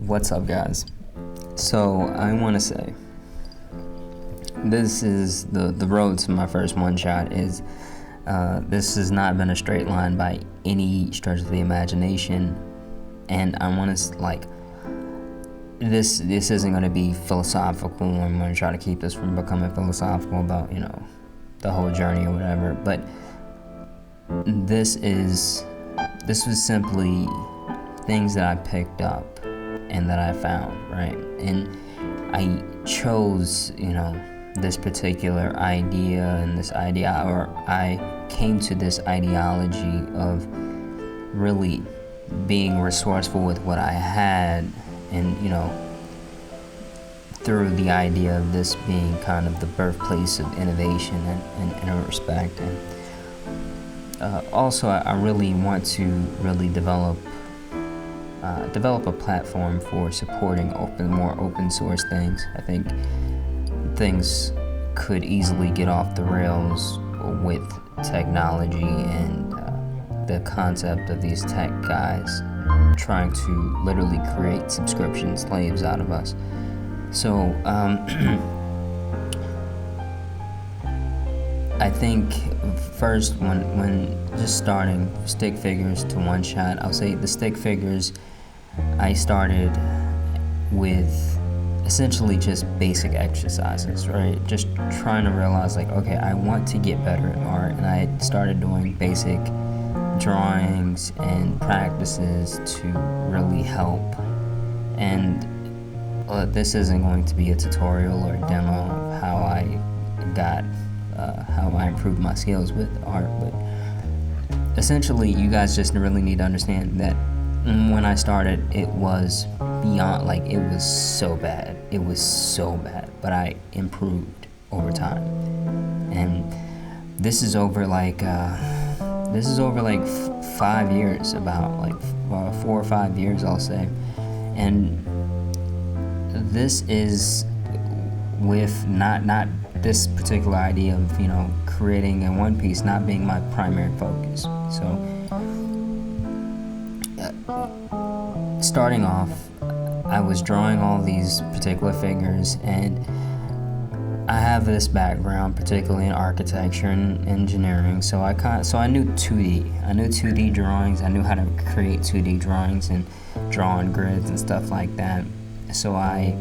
What's up, guys? So I want to say this is the road to my first one shot. Is this has not been a straight line by any stretch of the imagination, and I want to this isn't going to be philosophical. I'm going to try to keep this from becoming philosophical about the whole journey or whatever. But this was simply things that I picked up and that I found, right? And I chose, this particular idea and this idea, or I came to this ideology of really being resourceful with what I had, and through the idea of this being kind of the birthplace of innovation in a respect. And also I really want to really develop a platform for supporting more open source things. I think things could easily get off the rails with technology and the concept of these tech guys trying to literally create subscription slaves out of us. So I think first, when just starting stick figures to one shot, I'll say the stick figures I started with essentially just basic exercises, right? Just trying to realize okay, I want to get better at art, and I started doing basic drawings and practices to really help. And this isn't going to be a tutorial or a demo of how I improved my skills with art, but essentially you guys just really need to understand that when I started, it was beyond, it was so bad. It was so bad, but I improved over time. And this is over 5 years, about 4 or 5 years, I'll say. And this is with not this particular idea of creating a one piece not being my primary focus. So starting off, I was drawing all these particular figures, and I have this background, particularly in architecture and engineering, so I knew 2D. I knew 2D drawings. I knew how to create 2D drawings and draw on grids and stuff like that. So I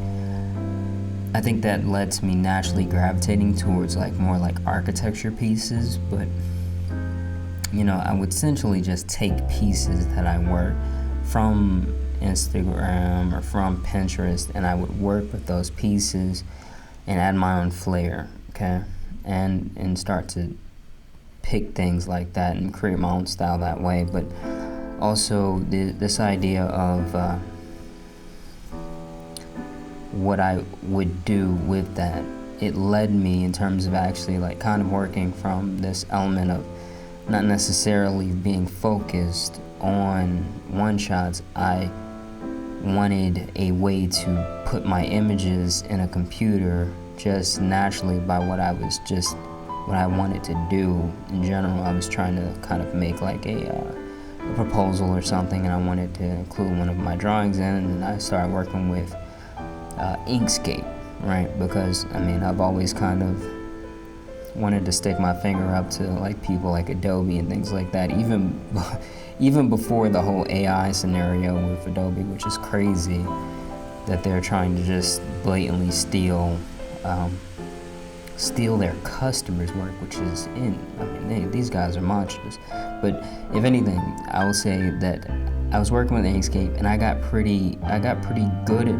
think that led to me naturally gravitating towards more architecture pieces. But I would essentially just take pieces that I work from Instagram or from Pinterest, and I would work with those pieces and add my own flair, okay, and start to pick things like that and create my own style that way. But also this idea of what I would do with that, it led me in terms of actually kind of working from this element of not necessarily being focused on one shots. I wanted a way to put my images in a computer just naturally by what I wanted to do in general. I was trying to kind of make a proposal or something, and I wanted to include one of my drawings in, and I started working with Inkscape, right? Because I've always kind of wanted to stick my finger up to people like Adobe and things like that, even before the whole AI scenario with Adobe, which is crazy that they're trying to just blatantly steal their customers' work, which is these guys are monsters. But if anything, I will say that I was working with Inkscape, and I got pretty good at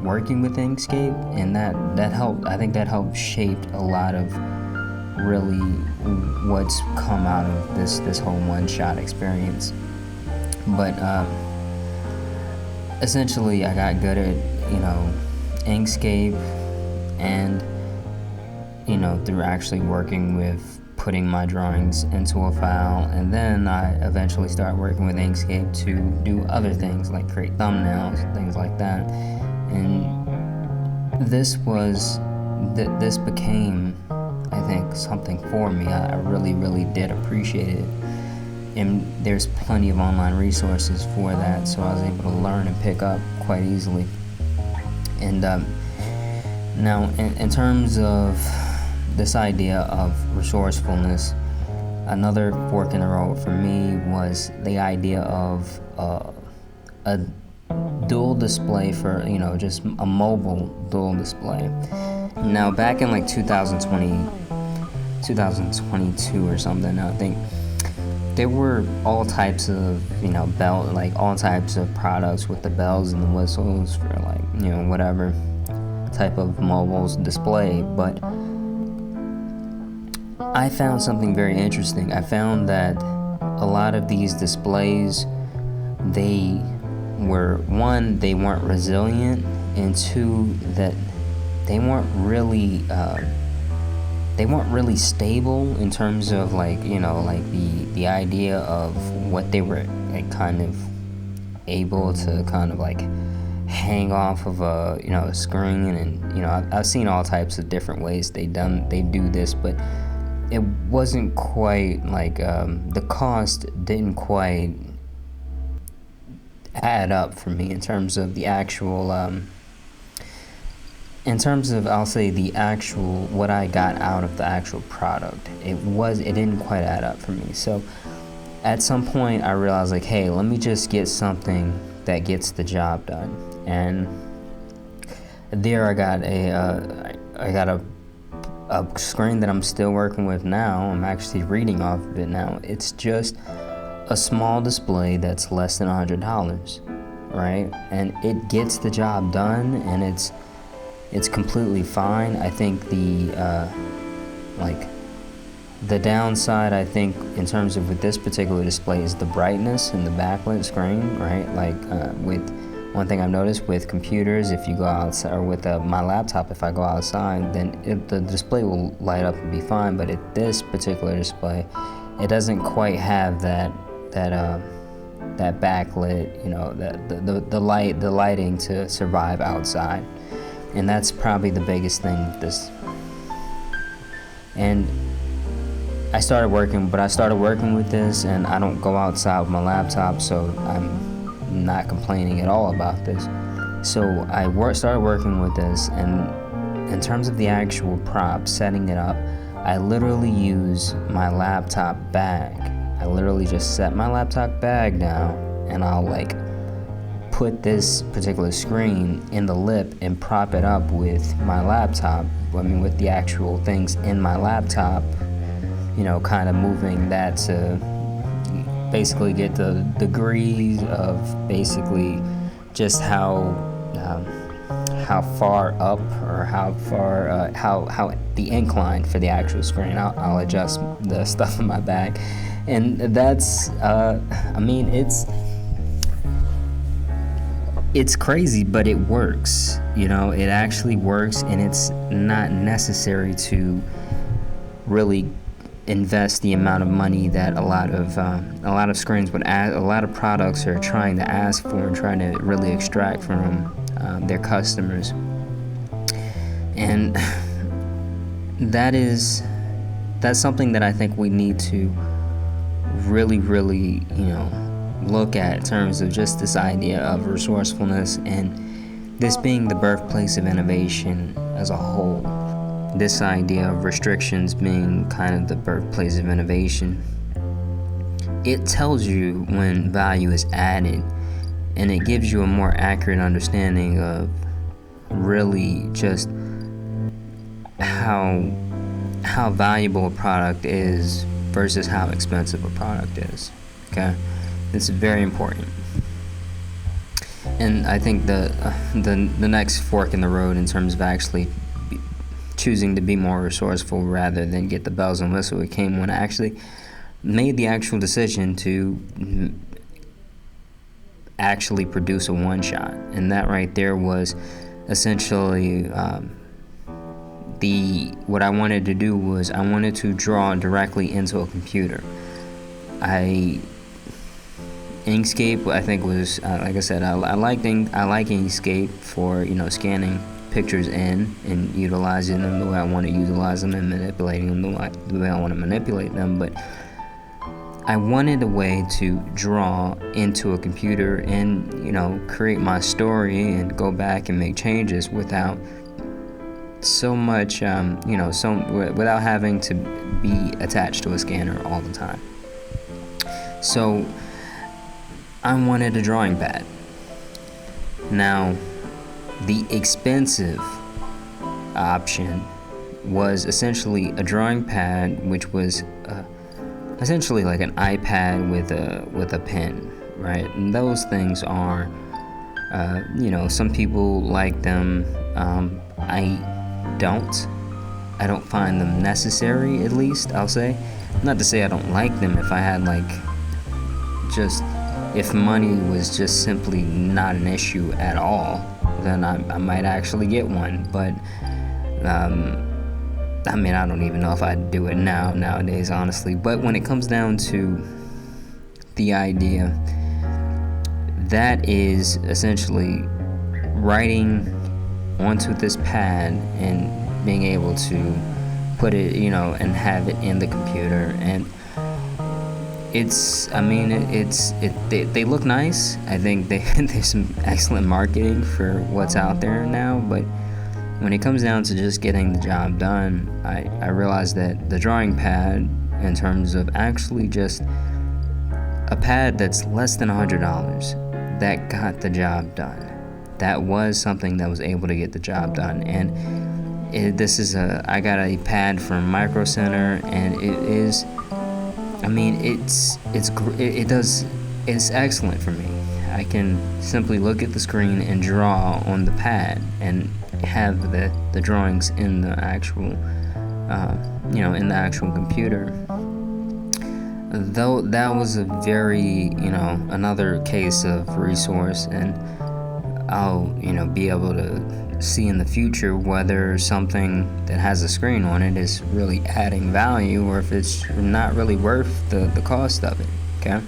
working with Inkscape, and that helped. I think that helped shape a lot of really what's come out of this whole one-shot experience. But essentially, I got good at Inkscape, and through actually working with putting my drawings into a file, and then I eventually started working with Inkscape to do other things like create thumbnails and things like that. And this became, I think, something for me. I really, really did appreciate it. And there's plenty of online resources for that, so I was able to learn and pick up quite easily. And now, in terms of this idea of resourcefulness, another fork in the road for me was the idea of a dual display for, just a mobile dual display. Now, back in like 2022 or something, I think there were all types of, all types of products with the bells and the whistles for whatever type of mobile display. But I found something very interesting. I found that a lot of these displays, they weren't resilient, and two, that they weren't really stable in terms of the idea of what they were kind of able to kind of hang off of a screen. And I've seen all types of different ways they do this, but it wasn't quite the cost didn't quite add up for me in terms of the actual I'll say the actual what I got out of the actual product. It didn't quite add up for me. So at some point I realized hey, let me just get something that gets the job done. And there I got a screen that I'm still working with now. I'm actually reading off of it now. It's just a small display that's less than $100, right? And it gets the job done, and it's completely fine. I think the downside, I think, in terms of with this particular display is the brightness and the backlit screen, right? With one thing I've noticed with computers, if you go outside, or with my laptop, if I go outside, then the display will light up and be fine. But at this particular display, it doesn't quite have that backlit, the lighting to survive outside. And that's probably the biggest thing with this. And I started working with this, and I don't go outside with my laptop, so I'm not complaining at all about this. So I started working with this, and in terms of the actual prop, setting it up, I literally use my laptop bag. I literally just set my laptop bag down, and I'll put this particular screen in the lip and prop it up with my laptop. With the actual things in my laptop, kind of moving that to basically get the degrees of basically just how far up, or how far how the incline for the actual screen. I'll adjust the stuff in my bag, and that's it's crazy, but it works. It actually works, and it's not necessary to really invest the amount of money that a lot of screens would ask. A lot of products are trying to ask for and trying to really extract from their customers, and that's something that I think we need to really look at in terms of just this idea of resourcefulness, and this being the birthplace of innovation as a whole. This idea of restrictions being kind of the birthplace of innovation. It tells you when value is added, and it gives you a more accurate understanding of really just how valuable a product is versus how expensive a product is. Okay? This is very important. And I think the next fork in the road in terms of actually choosing to be more resourceful rather than get the bells and whistles, it came when I actually made the actual decision to actually produce a one-shot. And that right there was essentially what I wanted to do was I wanted to draw directly into a computer. Inkscape, I think, was like I said, I like Inkscape for scanning pictures in and utilizing them the way I want to utilize them and manipulating them the way I want to manipulate them. But I wanted a way to draw into a computer and, create my story and go back and make changes without so much, without having to be attached to a scanner all the time. So I wanted a drawing pad. Now, the expensive option was essentially a drawing pad, which was essentially like an iPad with a pen, right? And those things are, some people like them. I don't find them necessary, at least, I'll say. Not to say I don't like them. If I had if money was just simply not an issue at all, then I might actually get one. But I don't even know if I'd do it nowadays, honestly. But when it comes down to the idea, that is essentially writing onto this pad and being able to put it, and have it in the computer. And they look nice. I think there's some excellent marketing for what's out there now, but when it comes down to just getting the job done, I realized that the drawing pad, in terms of actually just a pad that's less than $100, that got the job done. That was something that was able to get the job done. And I got a pad from Micro Center, and it's excellent for me. I can simply look at the screen and draw on the pad and have the drawings in the actual computer. Though that was a very, another case of resource, and I'll, be able to see in the future whether something that has a screen on it is really adding value, or if it's not really worth the cost of it. Okay.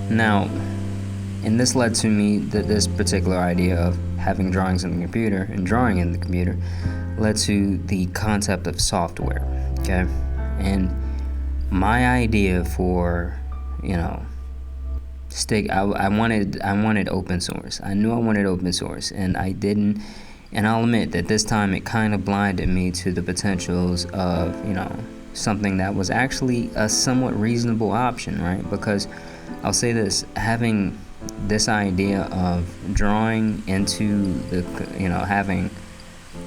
Now, and this led to me this particular idea of having drawings in the computer and drawing in the computer led to the concept of software. Okay. And my idea for, I wanted open source. I knew I wanted open source, and I didn't. And I'll admit that this time it kind of blinded me to the potentials of, something that was actually a somewhat reasonable option, right? Because I'll say this, having this idea of drawing into having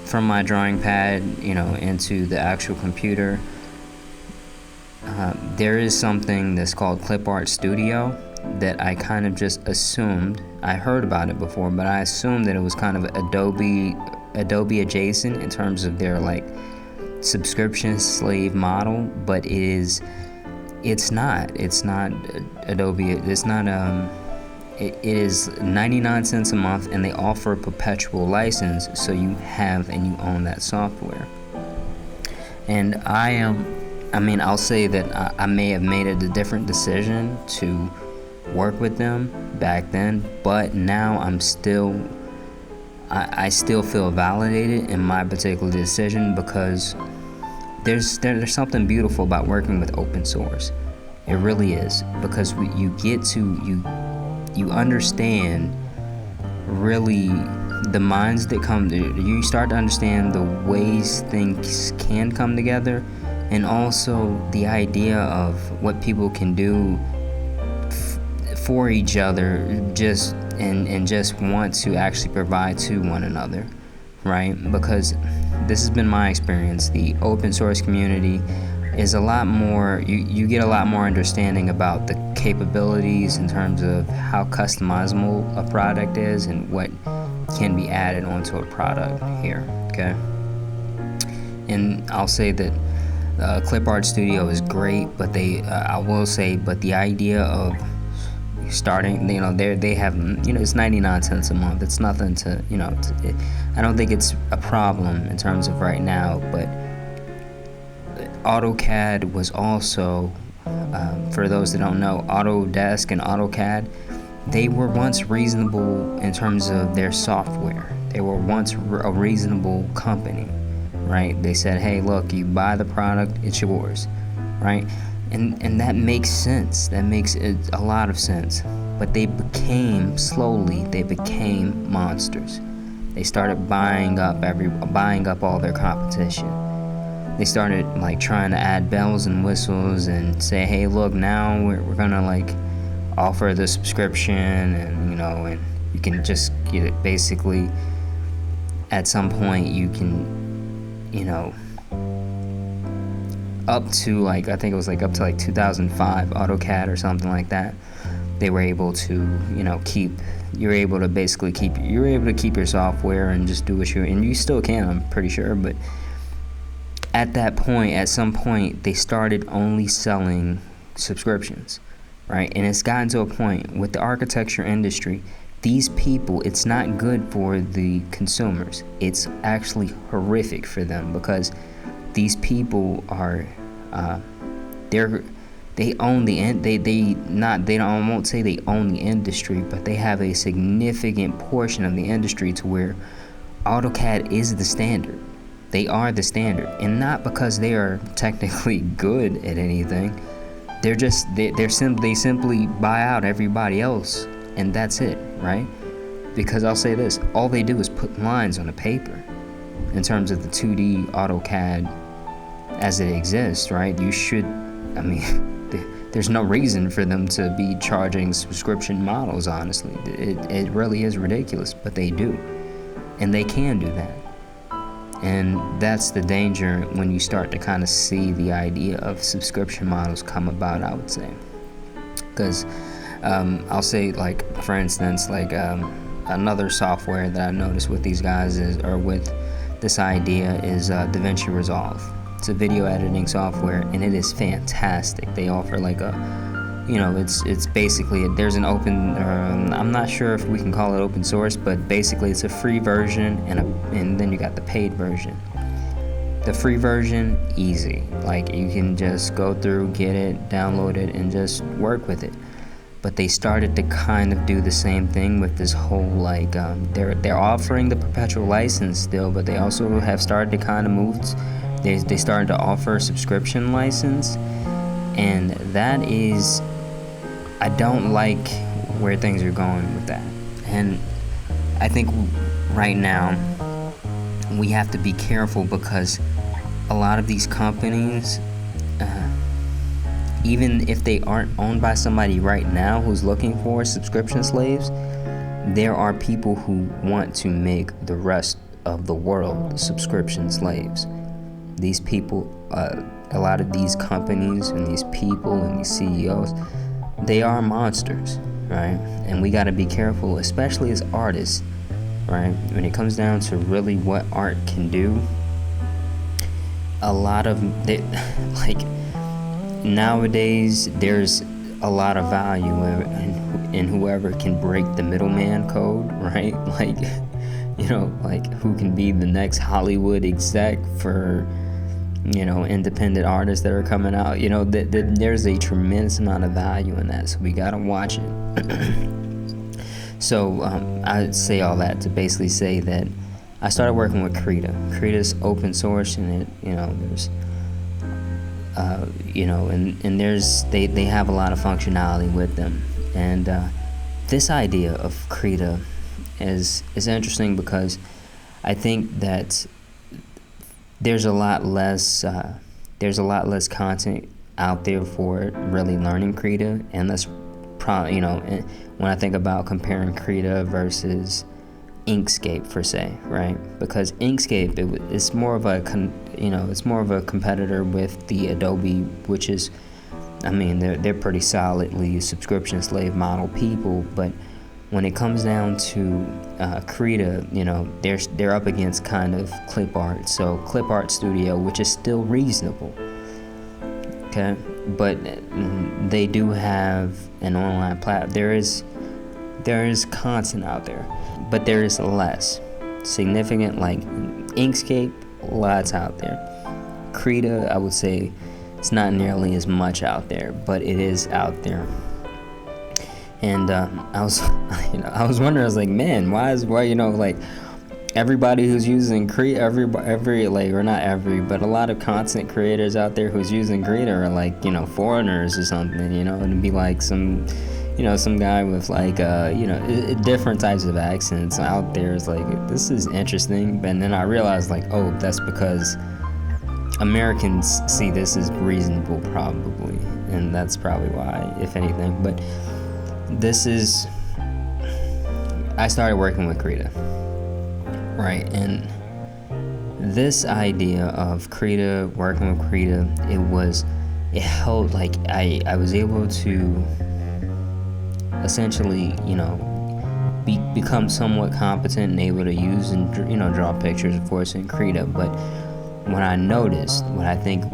from my drawing pad, into the actual computer, there is something that's called Clip Art Studio that I kind of just assumed. I heard about it before, but I assumed that it was kind of Adobe adjacent in terms of their subscription slave model, but it's not Adobe. It's not it is 99 cents a month, and they offer a perpetual license, so you have and you own that software. And I'll say that I may have made a different decision to work with them back then, but now I still feel validated in my particular decision, because there's something beautiful about working with open source. It really is, because you understand really the minds that come. You start to understand the ways things can come together, and also the idea of what people can do for each other, just want to actually provide to one another, right? Because this has been my experience. The open source community is a lot more, you get a lot more understanding about the capabilities in terms of how customizable a product is and what can be added onto a product here, okay? And I'll say that Clip Art Studio is great, but but the idea of starting, they have, it's 99 cents a month. It's nothing to, I don't think it's a problem in terms of right now, but AutoCAD was also, for those that don't know, Autodesk and AutoCAD, they were once reasonable in terms of their software. They were once a reasonable company, right? They said, hey, look, you buy the product, it's yours, right? And that makes sense. That makes a lot of sense. But they became monsters. They started buying up all their competition. They started like trying to add bells and whistles and say, hey, look, now we're gonna like offer the subscription, and and you can just get it. Basically, at some point you can, up to like, I think it was like up to like 2005 AutoCAD or something like that, they were able to keep your software and just do what and you still can, I'm pretty sure. But at some point they started only selling subscriptions, right? And it's gotten to a point with the architecture industry, these people, it's not good for the consumers. It's actually horrific for them, because these people are they own I won't say they own the industry, but they have a significant portion of the industry to where AutoCAD is the standard. They are the standard, and not because they are technically good at anything. They simply buy out everybody else, and that's it, right? Because I'll say this, all they do is put lines on a paper in terms of the 2D AutoCAD as it exists, right? There's no reason for them to be charging subscription models, honestly. It really is ridiculous, but they do. And they can do that. And that's the danger when you start to kind of see the idea of subscription models come about, I would say. Because I'll say, like, for instance, like another software that I noticed with these guys with this idea is DaVinci Resolve. It's a video editing software, and it is fantastic. They offer like it's basically, there's an open, I'm not sure if we can call it open source, but basically it's a free version and then you got the paid version. The free version, easy. Like, you can just go through, get it, download it, and just work with it. But they started to kind of do the same thing with this whole, like, they're offering the perpetual license still, but they also have started to kind of move. They started to offer a subscription license, and that is, I don't like where things are going with that. And I think right now we have to be careful, because a lot of these companies, even if they aren't owned by somebody right now who's looking for subscription slaves, there are people who want to make the rest of the world subscription slaves. These people, a lot of these companies and these people and these CEOs, they are monsters, right? And we got to be careful, especially as artists, right? When it comes down to really what art can do, a lot of like, nowadays there's a lot of value in whoever can break the middleman code, right? Like, like who can be the next Hollywood exec for independent artists that are coming out. There's a tremendous amount of value in that, so we gotta watch it. So I say all that to basically say that I started working with Krita. Krita's open source, and there's and they have a lot of functionality with them. And this idea of Krita is interesting, because I think that there's a lot less content out there for really learning Krita, and that's probably when I think about comparing Krita versus Inkscape per se, right? Because Inkscape it's more of a competitor with the Adobe, which is, they're pretty solidly subscription slave model people, but when it comes down to Krita, they're up against kind of Clip Art. So Clip Art Studio, which is still reasonable, okay? But they do have an online platform. There is content out there, but there is less significant. Like Inkscape, lots out there. Krita, I would say it's not nearly as much out there, but it is out there. And I was wondering, I was like, man, why everybody who's using Krita, every like, or not every, but a lot of content creators out there who's using Krita are like, you know, foreigners or something, you know, and it'd be like some, you know, some guy with like, you know, different types of accents out there. It's like, this is interesting. And then I realized like, oh, that's because Americans see this as reasonable, probably, and that's probably why, if anything. But this is, I started working with Krita, right? And this idea of Krita, working with Krita, it helped, like, I was able to essentially, you know, become somewhat competent and able to use and, you know, draw pictures, of course, in Krita. But what I noticed, I think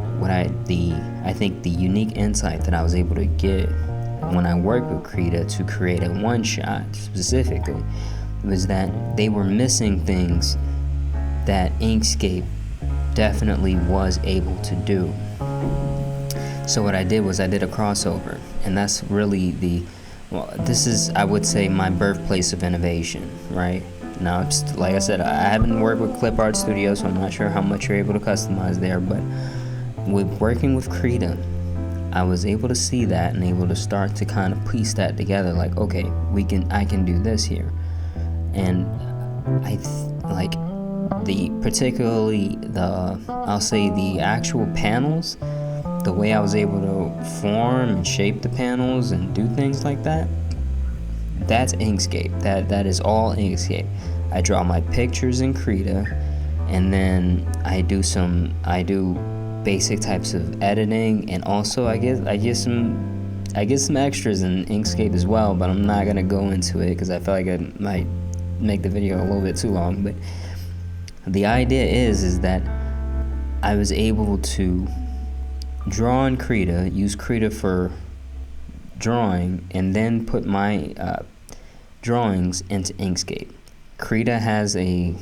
the unique insight that I was able to get when I worked with Krita to create a one-shot specifically was that they were missing things that Inkscape definitely was able to do. So what I did was I did a crossover, and that's really this is, I would say, my birthplace of innovation, right? Now, it's, like I said, I haven't worked with Clip Art Studio, so I'm not sure how much you're able to customize there, but with working with Krita, I was able to see that and able to start to kind of piece that together, like, okay, I can do this here. And I'll say the actual panels, the way I was able to form and shape the panels and do things like that, that's Inkscape. That is all Inkscape. I draw my pictures in Krita, and then I do basic types of editing, and also I get some extras in Inkscape as well, but I'm not gonna go into it because I feel like it might make the video a little bit too long. But the idea is that I was able to draw in Krita, use Krita for drawing, and then put my drawings into Inkscape. Krita has a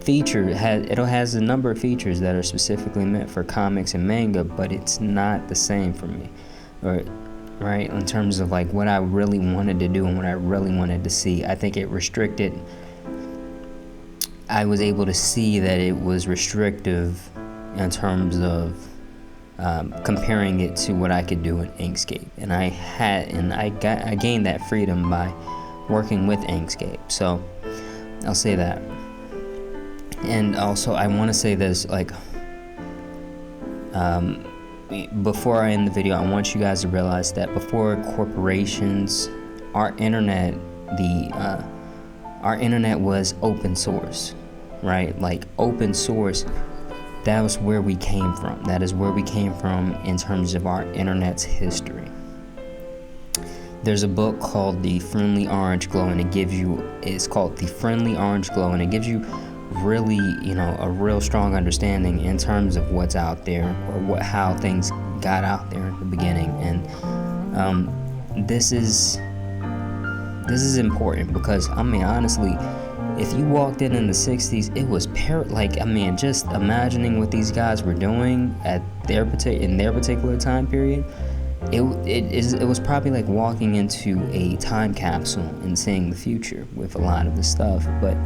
feature, it has a number of features that are specifically meant for comics and manga, but it's not the same for me, right? In terms of like what I really wanted to do and what I really wanted to see, I think it restricted. I was able to see that it was restrictive in terms of comparing it to what I could do in Inkscape, and I gained that freedom by working with Inkscape. So I'll say that. And also I want to say this, like, before I end the video, I want you guys to realize that before corporations, our internet was open source, right? Like, open source, that was where we came from. That is where we came from in terms of our internet's history. There's a book called The Friendly Orange Glow, and it's called The Friendly Orange Glow, and it gives you really, you know, a real strong understanding in terms of what's out there, or how things got out there in the beginning. And this is important because, I mean, honestly, if you walked in the 60s, it was just imagining what these guys were doing in their particular time period. It was probably like walking into a time capsule and seeing the future with a lot of the stuff. But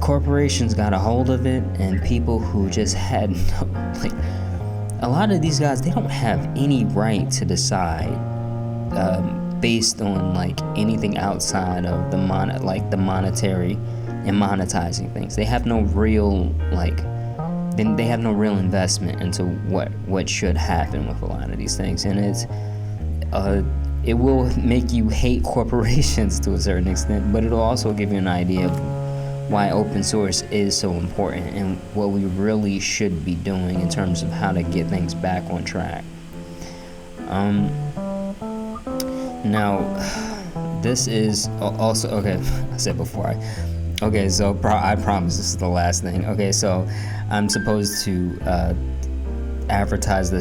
corporations got a hold of it, and people who just had a lot of these guys, they don't have any right to decide based on like anything outside of the monetary and monetizing things. They have no real they have no real investment into what should happen with a lot of these things, and it will make you hate corporations to a certain extent, but it'll also give you an idea of why open source is so important and what we really should be doing in terms of how to get things back on track. Now, this is also, okay, I said before, so I promise this is the last thing. Okay, so I'm supposed to advertise the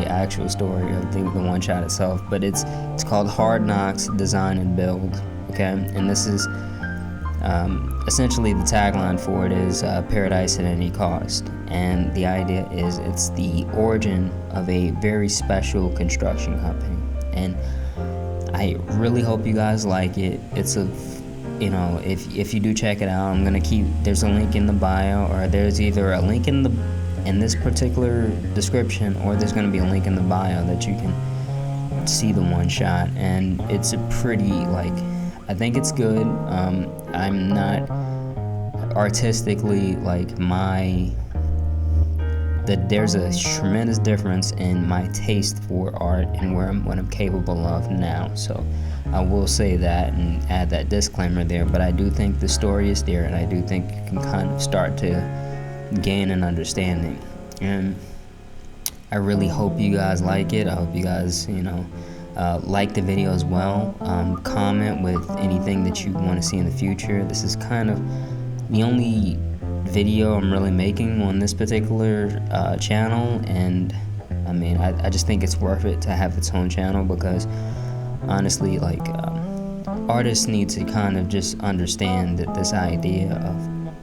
actual story of the one shot itself, but it's called Hard Knocks Design and Build, okay? And this is essentially the tagline for it is paradise at any cost, and the idea is it's the origin of a very special construction company, and I really hope you guys like it. It's a if you do check it out, there's a link in the bio, or there's either a link in this particular description, or there's going to be a link in the bio that you can see the one shot. And it's a pretty, I think it's good. I'm not artistically, there's a tremendous difference in my taste for art and what I'm capable of now. So I will say that and add that disclaimer there, but I do think the story is there, and I do think you can kind of start to gain an understanding. And I really hope you guys like it. I hope you guys, like the video as well. Comment with anything that you want to see in the future. This is kind of the only video I'm really making on this particular channel, and I mean, I just think it's worth it to have its own channel, because honestly, artists need to kind of just understand that this idea of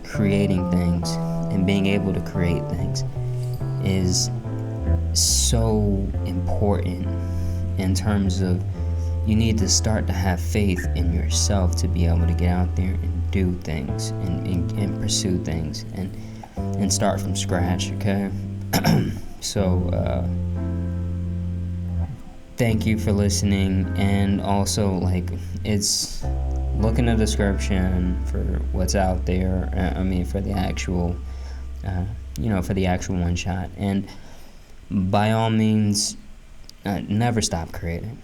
creating things and being able to create things is so important, in terms of you need to start to have faith in yourself to be able to get out there and do things and pursue things and start from scratch, okay? So thank you for listening, and also look in the description for what's out there. For the actual for the actual one shot. And by all means, never stop creating.